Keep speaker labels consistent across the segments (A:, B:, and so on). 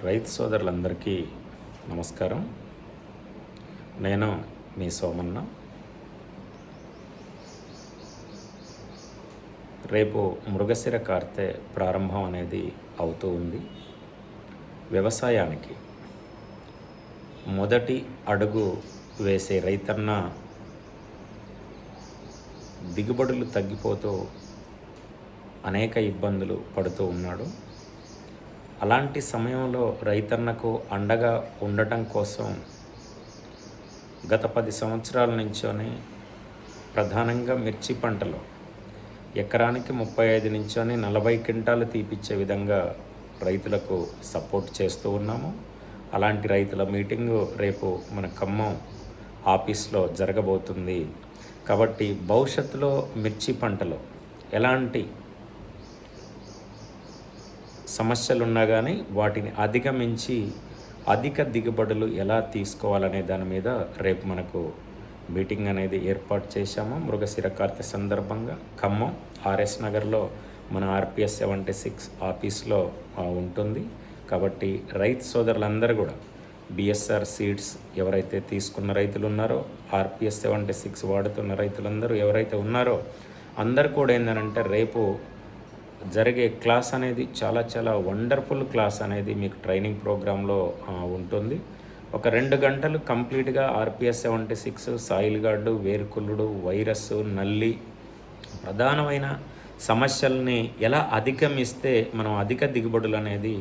A: రైతు సోదరులందరికీ నమస్కారం. నేను మీ సోమన్న. రేపు మృగశిర కార్తె ప్రారంభం అనేది అవుతూ ఉంది. వ్యవసాయానికి మొదటి అడుగు వేసే రైతన్న దిగుబడులు తగ్గిపోతూ అనేక ఇబ్బందులు పడుతూ ఉన్నాడు. అలాంటి సమయంలో రైతన్నకు అండగా ఉండటం కోసం గత 10 సంవత్సరాల నుంచోనే ప్రధానంగా మిర్చి పంటలో ఎకరానికి 35 నుంచోనే 40 క్వింటాలు తీపిచ్చే విధంగా రైతులకు సపోర్ట్ చేస్తూ ఉన్నాము. అలాంటి రైతుల మీటింగు రేపు మన ఖమ్మం ఆఫీస్లో జరగబోతుంది. కాబట్టి భవిష్యత్తులో మిర్చి పంటలో ఎలాంటి సమస్యలున్నా కానీ వాటిని అధిగమించి అధిక దిగుబడులు ఎలా తీసుకోవాలనే దాని మీద రేపు మనకు మీటింగ్ అనేది ఏర్పాటు చేశాము. మృగశిర కార్తె సందర్భంగా ఖమ్మం ఆర్ఎస్ నగర్లో మన ఆర్పిఎస్ 76 ఆఫీస్లో ఉంటుంది. కాబట్టి రైతు సోదరులందరూ కూడా బిఎస్ఆర్ సీడ్స్ ఎవరైతే తీసుకున్న రైతులు ఉన్నారో, ఆర్పిఎస్ 76 వాడుతున్న రైతులందరూ ఎవరైతే ఉన్నారో అందరు కూడా ఏంటంటే రేపు జరిగే క్లాస్ అనేది చాలా వండర్ఫుల్ క్లాస్ అనేది మీకు ట్రైనింగ్ ప్రోగ్రాంలో ఉంటుంది. ఒక 2 గంటలు కంప్లీట్గా ఆర్పిఎస్ 76, సాయిల్ గార్డు, వేరుకుళ్ళుడు, వైరస్, నల్లి ప్రధానమైన సమస్యల్ని ఎలా అధిగమిస్తే మనం అధిక దిగుబడులు అనేది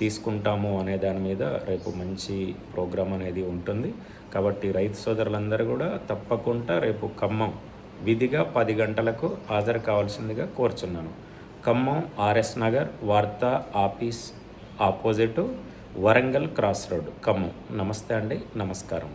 A: తీసుకుంటాము అనే దాని మీద రేపు మంచి ప్రోగ్రాం అనేది ఉంటుంది. కాబట్టి రైతు సోదరులందరూ కూడా తప్పకుండా రేపు ఖమ్మం విధిగా 10 గంటలకు హాజరు కావాల్సిందిగా కోరుచున్నాను. ఖమ్మం ఆర్ఎస్ నగర్ వార్తా office opposite Warangal cross road Khammam. నమస్తే అండి, నమస్కారం.